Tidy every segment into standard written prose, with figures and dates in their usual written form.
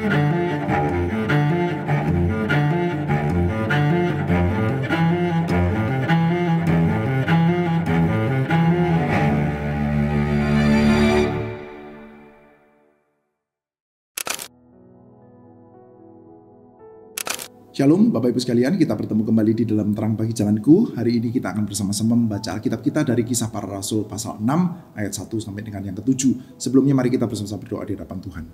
Shalom Bapak Ibu sekalian, kita bertemu kembali di dalam Terang Bagi Jalanku. Hari ini kita akan bersama-sama membaca Alkitab kita dari Kisah Para Rasul pasal 6 ayat 1 sampai dengan yang ke-7. Sebelumnya mari kita bersama-sama berdoa di hadapan Tuhan.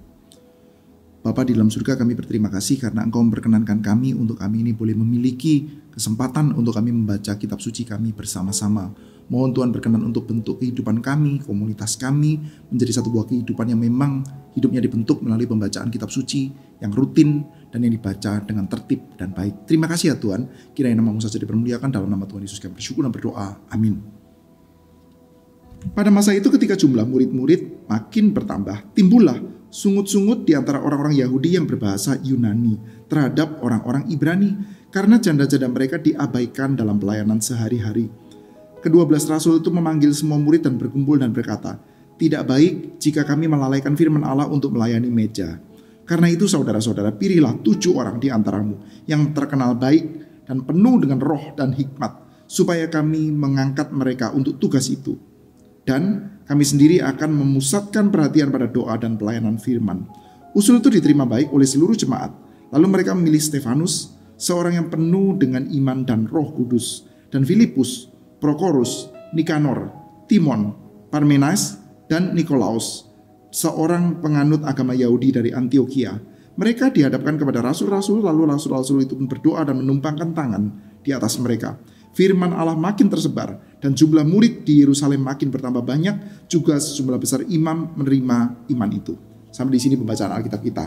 Bapa di dalam surga, kami berterima kasih karena Engkau memperkenankan kami untuk kami ini boleh memiliki kesempatan untuk kami membaca kitab suci kami bersama-sama. Mohon Tuhan berkenan untuk bentuk kehidupan kami, komunitas kami, menjadi satu buah kehidupan yang memang hidupnya dibentuk melalui pembacaan kitab suci yang rutin dan yang dibaca dengan tertib dan baik. Terima kasih ya Tuhan, kiranya nama-Mu saja dipermuliakan. Dalam nama Tuhan Yesus kami bersyukur dan berdoa. Amin. Pada masa itu ketika jumlah murid-murid makin bertambah, timbullah sungut-sungut di antara orang-orang Yahudi yang berbahasa Yunani terhadap orang-orang Ibrani karena janda-janda mereka diabaikan dalam pelayanan sehari-hari. Ke-12 rasul itu memanggil semua murid dan berkumpul dan berkata, "Tidak baik jika kami melalaikan firman Allah untuk melayani meja. Karena itu saudara-saudara, pilihlah 7 orang di antaramu yang terkenal baik dan penuh dengan roh dan hikmat, supaya kami mengangkat mereka untuk tugas itu. Dan kami sendiri akan memusatkan perhatian pada doa dan pelayanan firman." Usul itu diterima baik oleh seluruh jemaat. Lalu mereka memilih Stefanus, seorang yang penuh dengan iman dan Roh Kudus, dan Filipus, Prokorus, Nikanor, Timon, Parmenas, dan Nikolaus, seorang penganut agama Yahudi dari Antioquia. Mereka dihadapkan kepada rasul-rasul, lalu rasul-rasul itu pun berdoa dan menumpangkan tangan di atas mereka. Firman Allah makin tersebar dan jumlah murid di Yerusalem makin bertambah banyak, juga sejumlah besar imam menerima iman itu. Sampai di sini pembacaan Alkitab kita.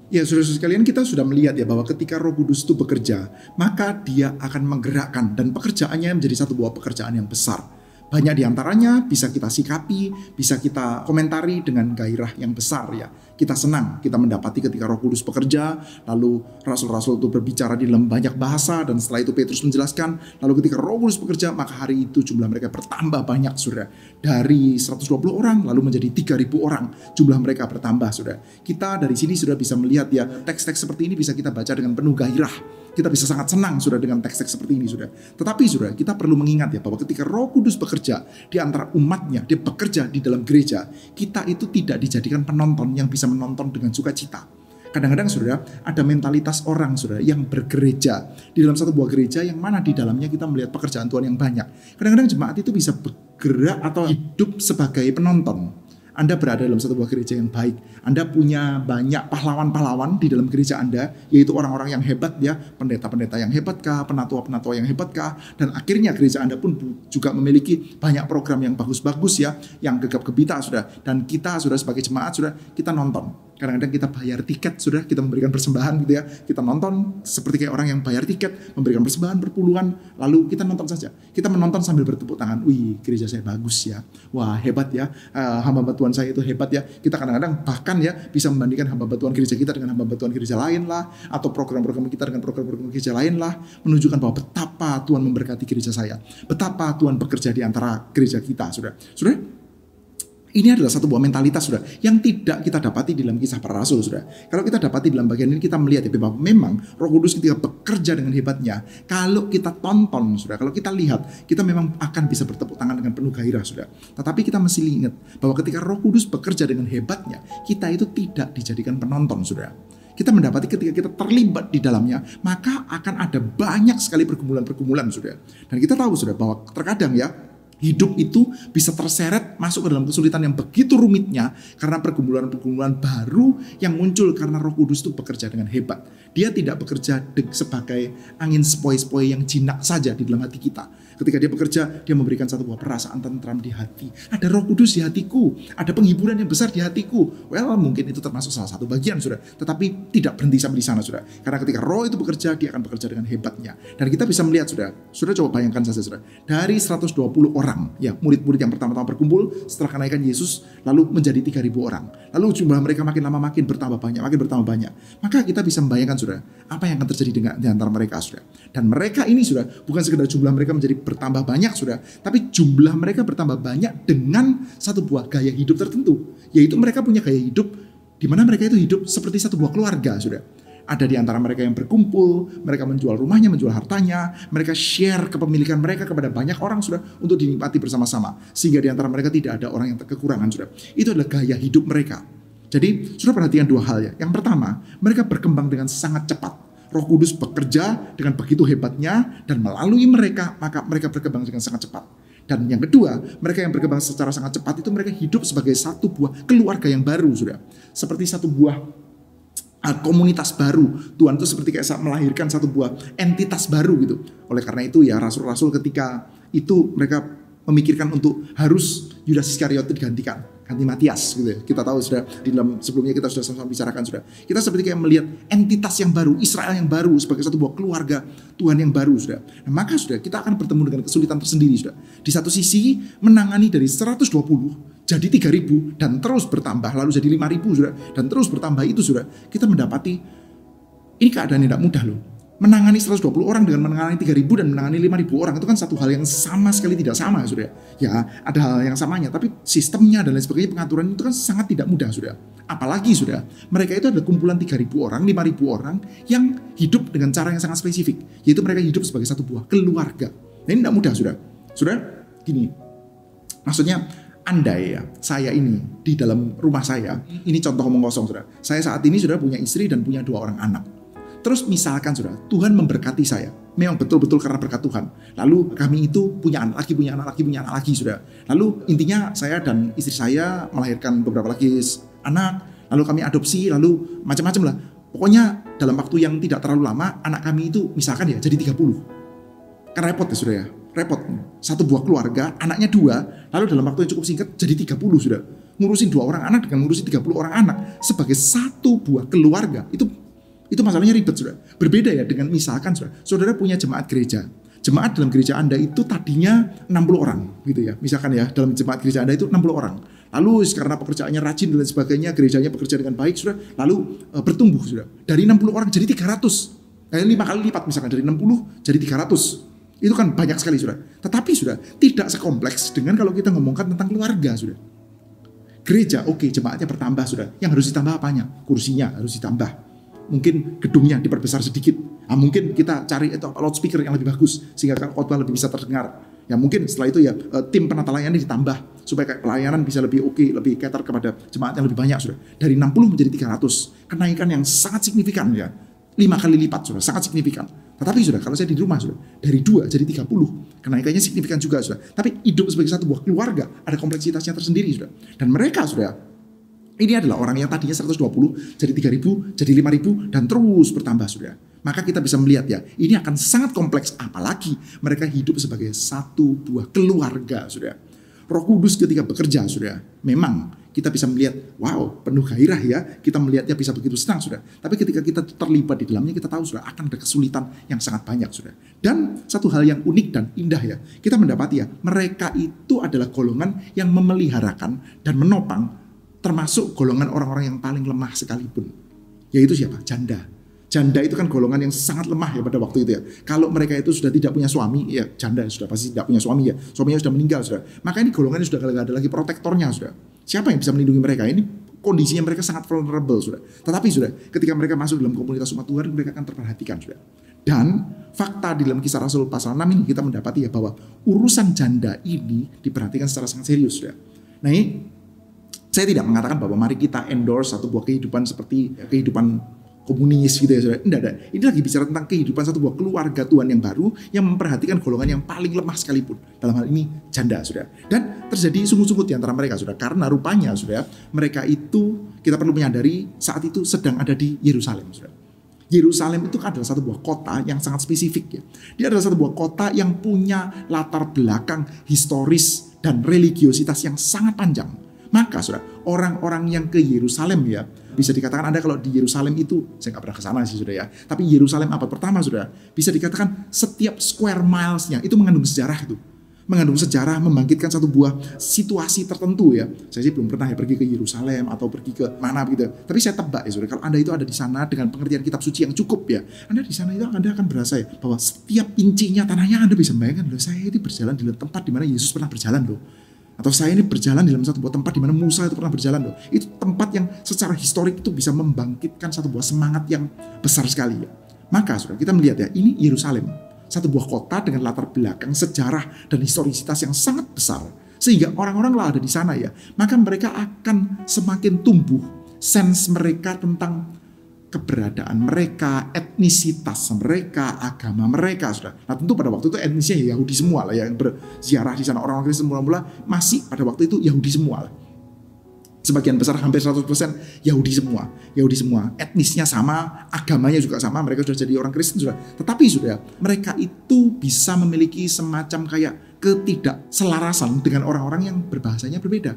Ya saudara-saudara sekalian, kita sudah melihat ya bahwa ketika Roh Kudus itu bekerja, maka dia akan menggerakkan dan pekerjaannya menjadi satu buah pekerjaan yang besar. Banyak diantaranya bisa kita sikapi, bisa kita komentari dengan gairah yang besar ya. Kita senang, kita mendapati ketika Roh Kudus bekerja, lalu rasul-rasul itu berbicara di dalam banyak bahasa, dan setelah itu Petrus menjelaskan, lalu ketika Roh Kudus bekerja, maka hari itu jumlah mereka bertambah banyak saudara. Dari 120 orang lalu menjadi 3.000 orang, jumlah mereka bertambah saudara. Kita dari sini sudah bisa melihat ya, teks-teks seperti ini bisa kita baca dengan penuh gairah. Kita bisa sangat senang sudah dengan teks-teks seperti ini sudah. Tetapi sudah kita perlu mengingat ya bahwa ketika Roh Kudus bekerja di antara umatnya, dia bekerja di dalam gereja, kita itu tidak dijadikan penonton yang bisa menonton dengan sukacita. Kadang-kadang saudara ada mentalitas orang saudara yang bergereja di dalam satu buah gereja yang mana di dalamnya kita melihat pekerjaan Tuhan yang banyak. Kadang-kadang jemaat itu bisa bergerak atau hidup sebagai penonton. Anda berada dalam satu buah gereja yang baik. Anda punya banyak pahlawan-pahlawan di dalam gereja Anda, yaitu orang-orang yang hebat ya, pendeta-pendeta yang hebat kah, penatua-penatua yang hebat kah, dan akhirnya gereja Anda pun juga memiliki banyak program yang bagus-bagus ya, yang gegap gempita sudah. Dan kita sudah sebagai jemaat sudah kita nonton. Kadang-kadang kita bayar tiket sudah, kita memberikan persembahan gitu ya. Kita nonton seperti kayak orang yang bayar tiket, memberikan persembahan berpuluhan, lalu kita nonton saja. Kita menonton sambil bertepuk tangan. Wih, gereja saya bagus ya. Wah, hebat ya. Hamba Tuhan saya itu hebat ya. Kita kadang-kadang bahkan ya bisa membandingkan hamba Tuhan gereja kita dengan hamba Tuhan gereja lain lah, atau program-program kita dengan program-program gereja lain lah, menunjukkan bahwa betapa Tuhan memberkati gereja saya. Betapa Tuhan bekerja di antara gereja kita, Saudara. Saudara, ini adalah satu buah mentalitas saudara yang tidak kita dapati di dalam Kisah Para Rasul saudara. Kalau kita dapati dalam bagian ini kita melihat ya bahwa memang Roh Kudus ketika bekerja dengan hebatnya, kalau kita tonton saudara, kalau kita lihat, kita memang akan bisa bertepuk tangan dengan penuh gairah saudara. Tetapi kita mesti ingat bahwa ketika Roh Kudus bekerja dengan hebatnya, kita itu tidak dijadikan penonton saudara. Kita mendapati ketika kita terlibat di dalamnya, maka akan ada banyak sekali pergumulan-pergumulan saudara. Dan kita tahu saudara bahwa terkadang ya, hidup itu bisa terseret masuk ke dalam kesulitan yang begitu rumitnya karena pergumulan-pergumulan baru yang muncul karena Roh Kudus itu bekerja dengan hebat. Dia tidak bekerja sebagai angin sepoi-sepoi yang jinak saja di dalam hati kita. Ketika dia bekerja, dia memberikan satu buah perasaan tentram di hati. Ada Roh Kudus di hatiku, ada penghiburan yang besar di hatiku. Well, mungkin itu termasuk salah satu bagian, saudara. Tetapi tidak berhenti sampai di sana, saudara. Karena ketika Roh itu bekerja, dia akan bekerja dengan hebatnya. Dan kita bisa melihat, saudara. Saudara coba bayangkan saja, saudara. Dari 120 orang, ya murid-murid yang pertama-tama berkumpul setelah kenaikan Yesus, lalu menjadi 3.000 orang. Lalu jumlah mereka makin lama makin bertambah banyak, makin bertambah banyak. Maka kita bisa membayangkan, saudara, apa yang akan terjadi di antara mereka, saudara. Dan mereka ini, saudara, bukan sekedar jumlah mereka menjadi bertambah banyak, saudara, tapi jumlah mereka bertambah banyak dengan satu buah gaya hidup tertentu, yaitu mereka punya gaya hidup di mana mereka itu hidup seperti satu buah keluarga, sudah. Ada di antara mereka yang berkumpul, mereka menjual rumahnya, menjual hartanya, mereka share kepemilikan mereka kepada banyak orang, sudah, untuk dinikmati bersama-sama. Sehingga di antara mereka tidak ada orang yang kekurangan, sudah. Itu adalah gaya hidup mereka. Jadi, sudah perhatikan dua hal ya. Yang pertama, mereka berkembang dengan sangat cepat. Roh Kudus bekerja dengan begitu hebatnya, dan melalui mereka, maka mereka berkembang dengan sangat cepat. Dan yang kedua, mereka yang berkembang secara sangat cepat itu mereka hidup sebagai satu buah keluarga yang baru, sudah. Seperti satu buah komunitas baru. Tuhan itu seperti kayak melahirkan satu buah entitas baru gitu. Oleh karena itu ya, rasul-rasul ketika itu mereka memikirkan untuk harus Yudas Iskariot digantikan, ganti Matias gitu ya. Kita tahu sudah di dalam sebelumnya kita sudah sama-sama bicarakan sudah. Kita seperti kayak melihat entitas yang baru, Israel yang baru sebagai satu buah keluarga Tuhan yang baru sudah. Nah, maka sudah kita akan bertemu dengan kesulitan tersendiri sudah. Di satu sisi menangani dari 120 jadi 3.000 dan terus bertambah, lalu jadi 5.000 sudah, dan terus bertambah itu sudah. Kita mendapati ini keadaan yang tidak mudah loh. Menangani 120 orang dengan menangani 3.000 dan menangani 5.000 orang itu kan satu hal yang sama sekali tidak sama, sudah. Ya, ada hal yang samanya, tapi sistemnya dan lain sebagainya, pengaturan itu kan sangat tidak mudah, sudah. Apalagi sudah, mereka itu ada kumpulan 3.000 orang, 5.000 orang yang hidup dengan cara yang sangat spesifik, yaitu mereka hidup sebagai satu buah keluarga. Nah, ini tidak mudah, sudah. Sudah, gini. Maksudnya, andai ya, saya ini di dalam rumah saya, ini contoh omong kosong, sudah. Saya saat ini sudah punya istri dan punya 2 orang anak. Terus misalkan sudah, Tuhan memberkati saya, memang betul-betul karena berkat Tuhan. Lalu kami itu punya anak lagi, punya anak lagi, punya anak lagi, sudah. Lalu intinya saya dan istri saya melahirkan beberapa lagi anak, lalu kami adopsi, lalu macam-macam lah. Pokoknya dalam waktu yang tidak terlalu lama, anak kami itu misalkan ya jadi 30. Kan repot ya, sudah ya. Repot. Satu buah keluarga, anaknya 2, lalu dalam waktu yang cukup singkat jadi 30 sudah. Ngurusin 2 orang anak dengan ngurusin 30 orang anak sebagai satu buah keluarga, itu masalahnya ribet, sudah. Berbeda ya dengan misalkan saudara punya jemaat gereja. Jemaat dalam gereja Anda itu tadinya 60 orang gitu ya. Misalkan ya, dalam jemaat gereja Anda itu 60 orang. Lalu karena pekerjaannya rajin dan lain sebagainya, gerejanya bekerja dengan baik, sudah. Lalu bertumbuh, sudah. Dari 60 orang jadi 300. 5 kali lipat misalkan, dari 60 jadi 300. Itu kan banyak sekali, sudah. Tetapi sudah tidak sekompleks dengan kalau kita ngomongkan tentang keluarga, sudah. Gereja, oke, jemaatnya bertambah, sudah. Yang harus ditambah apanya? Kursinya harus ditambah. Mungkin gedungnya diperbesar sedikit. Mungkin kita cari loudspeaker yang lebih bagus sehingga khotbah lebih bisa terdengar. Ya mungkin setelah itu ya tim penata layanan ditambah supaya kayak pelayanan bisa lebih oke, lebih cater kepada jemaat yang lebih banyak, sudah. Dari 60 menjadi 300. Kenaikan yang sangat signifikan ya. 5 kali lipat, sudah, sangat signifikan. Tetapi sudah, kalau saya di rumah, sudah, dari 2 jadi 30. Kenaikannya signifikan juga, sudah. Tapi hidup sebagai satu buah keluarga ada kompleksitasnya tersendiri, sudah. Dan mereka, sudah, ini adalah orang yang tadinya 120, jadi 3.000, jadi 5.000, dan terus bertambah, sudah. Maka kita bisa melihat ya, ini akan sangat kompleks, apalagi mereka hidup sebagai satu buah keluarga, sudah. Roh Kudus ketika bekerja, sudah, memang kita bisa melihat, wow, penuh gairah ya, kita melihatnya bisa begitu senang, sudah. Tapi ketika kita terlibat di dalamnya, kita tahu, sudah, akan ada kesulitan yang sangat banyak, sudah. Dan satu hal yang unik dan indah ya, kita mendapati ya, mereka itu adalah golongan yang memeliharakan dan menopang termasuk golongan orang-orang yang paling lemah sekalipun. Yaitu siapa? Janda. Janda itu kan golongan yang sangat lemah ya pada waktu itu ya. Kalau mereka itu sudah tidak punya suami, ya janda sudah pasti tidak punya suami ya. Suaminya sudah meninggal, sudah. Maka ini golongan sudah tidak ada lagi protektornya, sudah. Siapa yang bisa melindungi mereka? Ini kondisinya mereka sangat vulnerable, sudah. Tetapi sudah, ketika mereka masuk dalam komunitas umat Tuhan, mereka akan terperhatikan, sudah. Dan fakta di dalam Kisah Rasul pasal 6 ini kita mendapati ya bahwa urusan janda ini diperhatikan secara sangat serius, sudah. Nah ini saya tidak mengatakan bahwa mari kita endorse satu buah kehidupan seperti kehidupan komunis gitu ya, saudara. Tidak. Ini lagi bicara tentang kehidupan satu buah keluarga Tuhan yang baru yang memperhatikan golongan yang paling lemah sekalipun. Dalam hal ini janda, saudara. Dan terjadi sungguh-sungguh di antara mereka, saudara. Karena rupanya, saudara, mereka itu kita perlu menyadari saat itu sedang ada di Yerusalem, saudara. Yerusalem itu adalah satu buah kota yang sangat spesifik ya. Dia adalah satu buah kota yang punya latar belakang historis dan religiositas yang sangat panjang. Maka saudara, orang-orang yang ke Yerusalem ya, bisa dikatakan Anda kalau di Yerusalem itu, saya nggak pernah ke sana sih saudara ya, tapi Yerusalem abad pertama saudara, bisa dikatakan setiap square milesnya itu mengandung sejarah itu. Mengandung sejarah, membangkitkan satu buah situasi tertentu ya. Saya sih belum pernah ya pergi ke Yerusalem atau pergi ke mana gitu. Tapi saya tebak ya saudara, kalau Anda itu ada di sana dengan pengertian kitab suci yang cukup ya, Anda di sana itu Anda akan berasa ya, bahwa setiap incinya tanahnya Anda bisa bayangkan loh, saya itu berjalan di tempat di mana Yesus pernah berjalan loh. Atau saya ini berjalan di dalam satu buah tempat di mana Musa itu pernah berjalan loh. Itu tempat yang secara historik itu bisa membangkitkan satu buah semangat yang besar sekali ya. Maka saudara, kita melihat ya, ini Yerusalem, satu buah kota dengan latar belakang sejarah dan historisitas yang sangat besar. Sehingga orang-orang lah ada di sana ya, maka mereka akan semakin tumbuh sense mereka tentang keberadaan mereka, etnisitas mereka, agama mereka, saudara. Nah tentu pada waktu itu etnisnya Yahudi semua lah yang berziarah di sana. Orang-orang Kristen mula-mula masih pada waktu itu Yahudi semua lah. Sebagian besar hampir 100% Yahudi semua. Yahudi semua, etnisnya sama, agamanya juga sama, mereka sudah jadi orang Kristen sudah. Tetapi sudah, mereka itu bisa memiliki semacam kayak ketidakselarasan dengan orang-orang yang berbahasanya berbeda.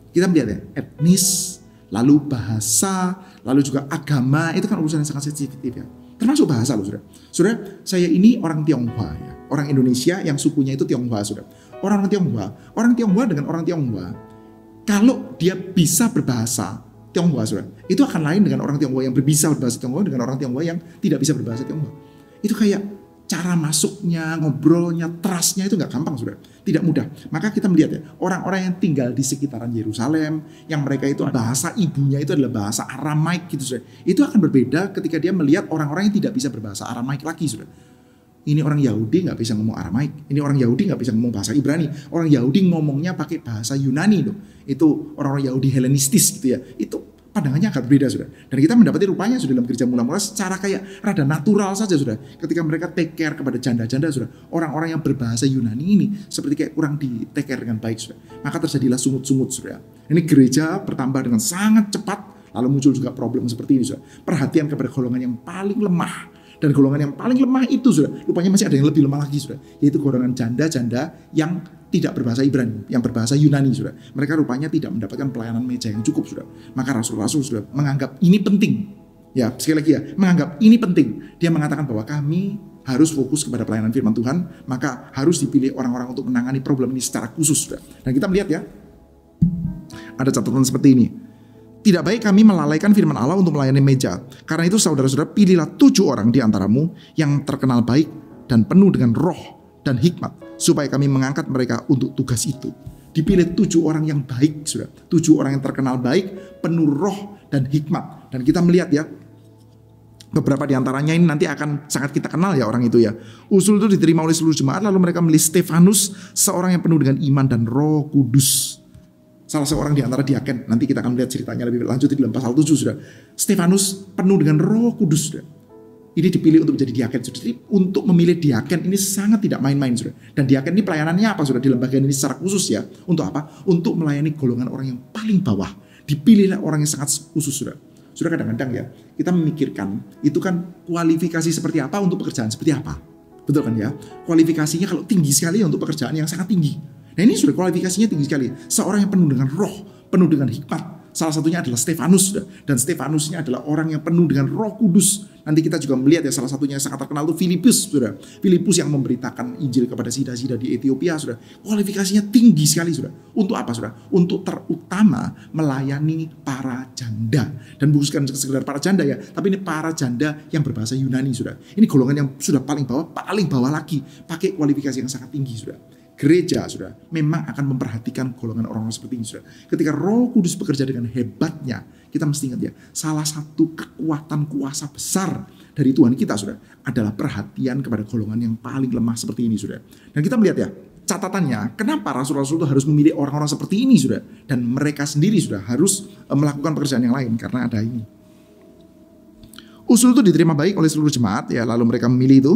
Kita melihat ya, etnis, lalu bahasa, lalu juga agama, itu kan urusan yang sangat sensitif ya. Termasuk bahasa loh saudara. Saudara, saya ini orang Tionghoa ya. Orang Indonesia yang sukunya itu Tionghoa saudara. Orang Tionghoa dengan orang Tionghoa, kalau dia bisa berbahasa Tionghoa saudara, itu akan lain dengan orang Tionghoa yang bisa berbahasa Tionghoa dengan orang Tionghoa yang tidak bisa berbahasa Tionghoa. Itu kayak cara masuknya, ngobrolnya, trustnya itu nggak gampang saudara, tidak mudah. Maka kita melihat ya, orang-orang yang tinggal di sekitaran Yerusalem, yang mereka itu bahasa ibunya itu adalah bahasa Aramaik gitu saudara. Itu akan berbeda ketika dia melihat orang-orang yang tidak bisa berbahasa Aramaik lagi saudara. Ini orang Yahudi nggak bisa ngomong Aramaik, ini orang Yahudi nggak bisa ngomong bahasa Ibrani, orang Yahudi ngomongnya pakai bahasa Yunani loh. Itu orang-orang Yahudi Helenistis gitu ya. Itu pandangannya agak berbeda sudah. Dan kita mendapati rupanya sudah dalam gereja mula-mula secara kayak rada natural saja sudah. Ketika mereka take care kepada janda-janda sudah. Orang-orang yang berbahasa Yunani ini seperti kayak kurang di take care dengan baik sudah. Maka terjadilah sungut-sungut sudah. Ini gereja bertambah dengan sangat cepat. Lalu muncul juga problem seperti ini sudah. Perhatian kepada golongan yang paling lemah. Dan golongan yang paling lemah itu sudah. Rupanya masih ada yang lebih lemah lagi sudah. Yaitu golongan janda-janda yang tidak berbahasa Ibrani, yang berbahasa Yunani sudah. Mereka rupanya tidak mendapatkan pelayanan meja yang cukup sudah. Maka rasul-rasul sudah menganggap ini penting. Ya, sekali lagi ya, menganggap ini penting. Dia mengatakan bahwa kami harus fokus kepada pelayanan firman Tuhan, maka harus dipilih orang-orang untuk menangani problem ini secara khusus sudah. Dan kita melihat ya, ada catatan seperti ini. Tidak baik kami melalaikan firman Allah untuk melayani meja. Karena itu saudara-saudara, pilihlah 7 orang di antaramu yang terkenal baik dan penuh dengan roh dan hikmat, supaya kami mengangkat mereka untuk tugas itu. Dipilih 7 orang yang baik, sudah. 7 orang yang terkenal baik, penuh roh dan hikmat. Dan kita melihat ya, beberapa di antaranya ini nanti akan sangat kita kenal ya orang itu ya. Usul itu diterima oleh seluruh jemaat, lalu mereka memilih Stefanus, seorang yang penuh dengan iman dan Roh Kudus. Salah seorang di antara diaken, nanti kita akan lihat ceritanya lebih lanjut di dalam pasal 7 sudah. Stefanus penuh dengan Roh Kudus sudah. Ini dipilih untuk menjadi diaken. Jadi untuk memilih diaken ini sangat tidak main-main sudah. Dan diaken ini pelayanannya apa sudah? Di lembaga ini secara khusus ya. Untuk apa? Untuk melayani golongan orang yang paling bawah. Dipilihlah orang yang sangat khusus sudah. Sudah kadang-kadang ya, kita memikirkan itu kan kualifikasi seperti apa untuk pekerjaan seperti apa. Betul kan ya? Kualifikasinya kalau tinggi sekali untuk pekerjaan yang sangat tinggi. Nah ini sudah kualifikasinya tinggi sekali. Seorang yang penuh dengan roh, penuh dengan hikmat. Salah satunya adalah Stefanus. Dan Stefanusnya adalah orang yang penuh dengan Roh Kudus. Nanti kita juga melihat ya, salah satunya yang sangat terkenal itu Filipus. Sudah. Filipus yang memberitakan Injil kepada sida-sida di Ethiopia. Sudah. Kualifikasinya tinggi sekali. Sudah. Untuk apa? Sudah. Untuk terutama melayani para janda. Dan bukan sekedar para janda ya, tapi ini para janda yang berbahasa Yunani. Sudah. Ini golongan yang sudah paling bawah lagi. Pakai kualifikasi yang sangat tinggi. Sudah. Gereja sudah memang akan memperhatikan golongan orang-orang seperti ini sudah. Ketika Roh Kudus bekerja dengan hebatnya, kita mesti ingat ya, salah satu kekuatan kuasa besar dari Tuhan kita sudah adalah perhatian kepada golongan yang paling lemah seperti ini sudah. Dan kita melihat ya, catatannya kenapa rasul-rasul itu harus memilih orang-orang seperti ini sudah, dan mereka sendiri sudah harus melakukan pekerjaan yang lain karena ada ini. Usul itu diterima baik oleh seluruh jemaat ya, lalu mereka memilih itu.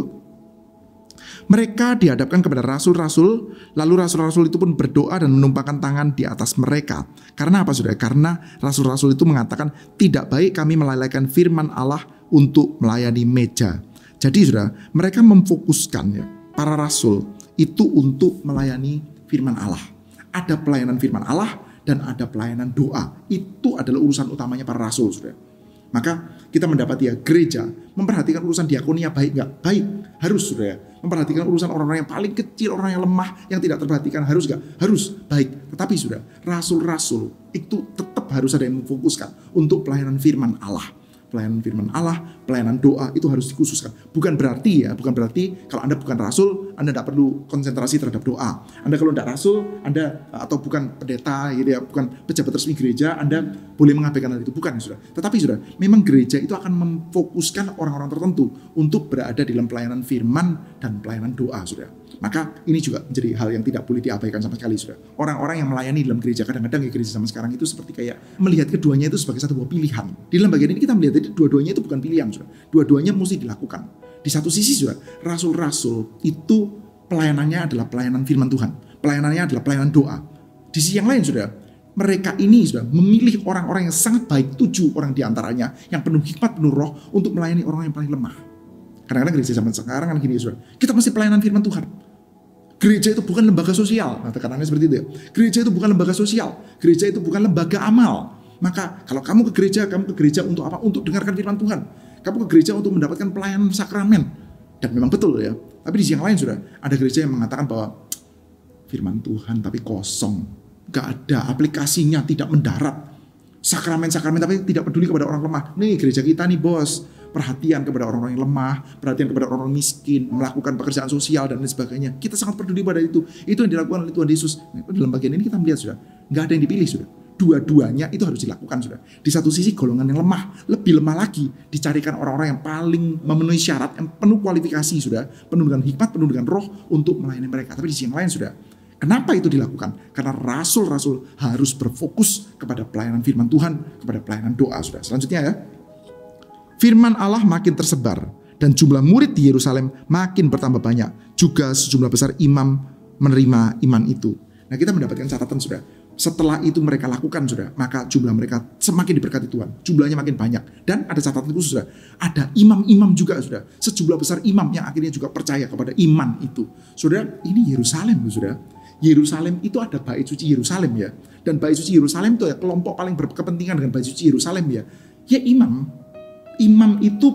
Mereka dihadapkan kepada rasul-rasul, lalu rasul-rasul itu pun berdoa dan menumpangkan tangan di atas mereka. Karena apa saudara? Karena rasul-rasul itu mengatakan tidak baik kami melalaikan firman Allah untuk melayani meja. Jadi saudara, mereka memfokuskan ya, para rasul itu untuk melayani firman Allah. Ada pelayanan firman Allah dan ada pelayanan doa. Itu adalah urusan utamanya para rasul saudara. Maka kita mendapati ya, gereja memperhatikan urusan diakonia baik nggak? Baik, harus saudara. Memperhatikan urusan orang-orang yang paling kecil, orang yang lemah, yang tidak terperhatikan, harus nggak? Harus, baik. Tetapi saudara, rasul-rasul itu tetap harus ada yang memfokuskan untuk pelayanan firman Allah. pelayanan firman Allah, pelayanan doa itu harus dikhususkan. Bukan berarti kalau Anda bukan rasul, Anda tidak perlu konsentrasi terhadap doa. Anda kalau tidak rasul, Anda atau bukan pendeta, gitu ya, bukan pejabat resmi gereja, Anda boleh mengabaikan hal itu. Bukan, saudara. Tetapi saudara, memang gereja itu akan memfokuskan orang-orang tertentu untuk berada dalam pelayanan firman dan pelayanan doa, saudara. Maka ini juga menjadi hal yang tidak boleh diabaikan sama sekali, saudara. Orang-orang yang melayani dalam gereja, kadang-kadang ya gereja zaman sekarang itu seperti kayak melihat keduanya itu sebagai satu buah pilihan. Di dalam bagian ini kita melihat jadi dua-duanya itu bukan pilihan, saudara. Dua-duanya mesti dilakukan. Di satu sisi, saudara, rasul-rasul itu pelayanannya adalah pelayanan firman Tuhan. Pelayanannya adalah pelayanan doa. Di sisi yang lain, saudara, mereka ini sudah memilih orang-orang yang sangat baik, 7 orang diantaranya yang penuh hikmat, penuh roh untuk melayani orang yang paling lemah. Kadang-kadang gereja zaman sekarang kan gini, saudara. Kita mesti pelayanan firman Tuhan. Gereja itu bukan lembaga sosial. Nah, tekanannya seperti itu ya. Gereja itu bukan lembaga sosial. Gereja itu bukan lembaga amal. Maka kalau kamu ke gereja untuk apa? Untuk dengarkan firman Tuhan. Kamu ke gereja untuk mendapatkan pelayanan sakramen. Dan memang betul ya. Tapi di sisi yang lain sudah ada gereja yang mengatakan bahwa firman Tuhan tapi kosong. Gak ada aplikasinya, tidak mendarat. Sakramen-sakramen tapi tidak peduli kepada orang lemah. Nih gereja kita nih bos. Perhatian kepada orang-orang yang lemah, perhatian kepada orang-orang miskin, melakukan pekerjaan sosial dan lain sebagainya. Kita sangat peduli pada itu. Itu yang dilakukan oleh Tuhan Yesus. Nah, dalam bagian ini kita melihat sudah, nggak ada yang dipilih sudah. Dua-duanya itu harus dilakukan sudah. Di satu sisi golongan yang lemah, lebih lemah lagi dicarikan orang-orang yang paling memenuhi syarat, yang penuh kualifikasi sudah, penuh dengan hikmat, penuh dengan roh untuk melayani mereka. Tapi di sisi yang lain sudah, kenapa itu dilakukan? Karena rasul-rasul harus berfokus kepada pelayanan firman Tuhan, kepada pelayanan doa sudah. Selanjutnya ya. Firman Allah makin tersebar dan jumlah murid di Yerusalem makin bertambah banyak. Juga sejumlah besar imam menerima iman itu. Nah, kita mendapatkan catatan sudah. Setelah itu mereka lakukan sudah, maka jumlah mereka semakin diberkati Tuhan. Jumlahnya makin banyak. Dan ada catatan khusus sudah. Ada imam-imam juga sudah. Sejumlah besar imam yang akhirnya juga percaya kepada iman itu. Saudara, ini Yerusalem sudah. Yerusalem itu ada bait suci Yerusalem ya. Dan bait suci Yerusalem itu ya kelompok paling berkepentingan dengan bait suci Yerusalem ya. Ya imam. Imam itu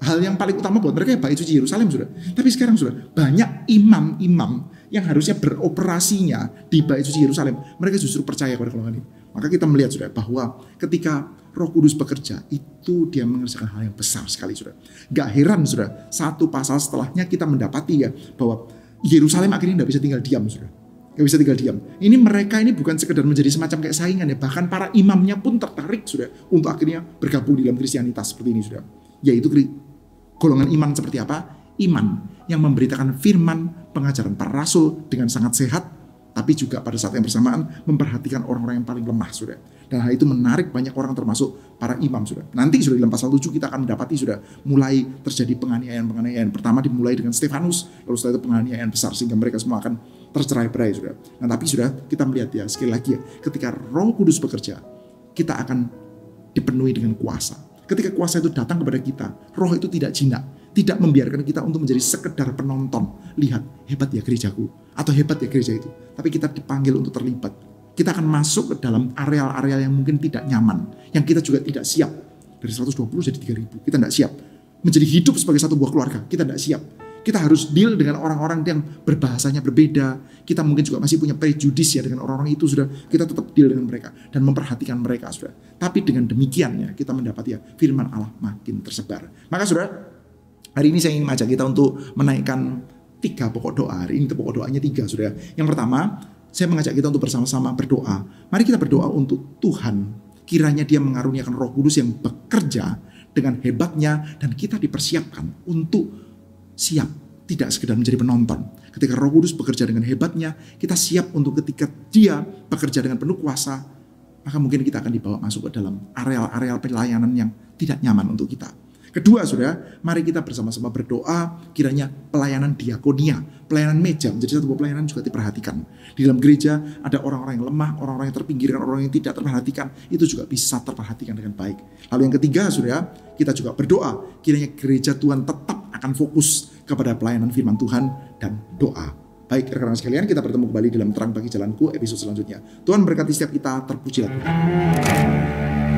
hal yang paling utama buat mereka ya bait suci Yerusalem sudah. Tapi sekarang sudah banyak imam-imam yang harusnya beroperasinya di bait suci Yerusalem, mereka justru percaya kepada golongan ini. Maka kita melihat sudah bahwa ketika Roh Kudus bekerja, itu dia mengerjakan hal yang besar sekali sudah. Gak heran sudah, satu pasal setelahnya kita mendapati ya bahwa Yerusalem akhirnya tidak bisa tinggal diam sudah. Gak bisa tinggal diam. Ini mereka ini bukan sekedar menjadi semacam kayak saingan ya. Bahkan para imamnya pun tertarik sudah untuk akhirnya bergabung di dalam Kristianitas seperti ini sudah. Yaitu golongan iman seperti apa? Iman yang memberitakan firman pengajaran para rasul dengan sangat sehat. Tapi juga pada saat yang bersamaan memperhatikan orang-orang yang paling lemah sudah. Dan hal itu menarik banyak orang termasuk para imam sudah. Nanti sudah dalam pasal 7 kita akan mendapati sudah mulai terjadi penganiayaan. Pertama dimulai dengan Stefanus. Lalu setelah itu penganiayaan besar sehingga mereka semua akan tercerai-berai sudah. Nah tapi sudah kita melihat ya sekali lagi ya, ketika Roh Kudus bekerja, kita akan dipenuhi dengan kuasa. Ketika kuasa itu datang kepada kita, Roh itu tidak jinak, tidak membiarkan kita untuk menjadi sekedar penonton. Lihat, hebat ya gerejaku, atau hebat ya gereja itu. Tapi kita dipanggil untuk terlibat. Kita akan masuk ke dalam areal-areal yang mungkin tidak nyaman, yang kita juga tidak siap. Dari 120 jadi 3000, kita tidak siap. Menjadi hidup sebagai satu buah keluarga, kita tidak siap. Kita harus deal dengan orang-orang yang berbahasanya berbeda. Kita mungkin juga masih punya prejudis ya dengan orang-orang itu sudah. Kita tetap deal dengan mereka dan memperhatikan mereka sudah. Tapi dengan demikian ya kita mendapat ya firman Allah makin tersebar. Maka sudah hari ini saya ingin mengajak kita untuk menaikkan 3 pokok doa. Hari ini pokok doanya 3 sudah. Yang pertama saya mengajak kita untuk bersama-sama berdoa. Mari kita berdoa untuk Tuhan. Kiranya dia mengaruniakan Roh Kudus yang bekerja dengan hebatnya dan kita dipersiapkan untuk siap, tidak sekedar menjadi penonton. Ketika Roh Kudus bekerja dengan hebatnya, kita siap untuk ketika dia bekerja dengan penuh kuasa, maka mungkin kita akan dibawa masuk ke dalam areal-areal pelayanan yang tidak nyaman untuk kita. Kedua, saudara, mari kita bersama-sama berdoa kiranya pelayanan diakonia, pelayanan meja menjadi satu pelayanan juga diperhatikan. Di dalam gereja ada orang-orang yang lemah, orang-orang yang terpinggirkan, orang yang tidak terperhatikan, itu juga bisa terperhatikan dengan baik. Lalu yang ketiga, saudara, kita juga berdoa kiranya gereja Tuhan tetap akan fokus kepada pelayanan firman Tuhan dan doa. Baik, rekan-rekan sekalian, kita bertemu kembali dalam Terang Bagi Jalanku episode selanjutnya. Tuhan berkati setiap kita, terpujilah Tuhan.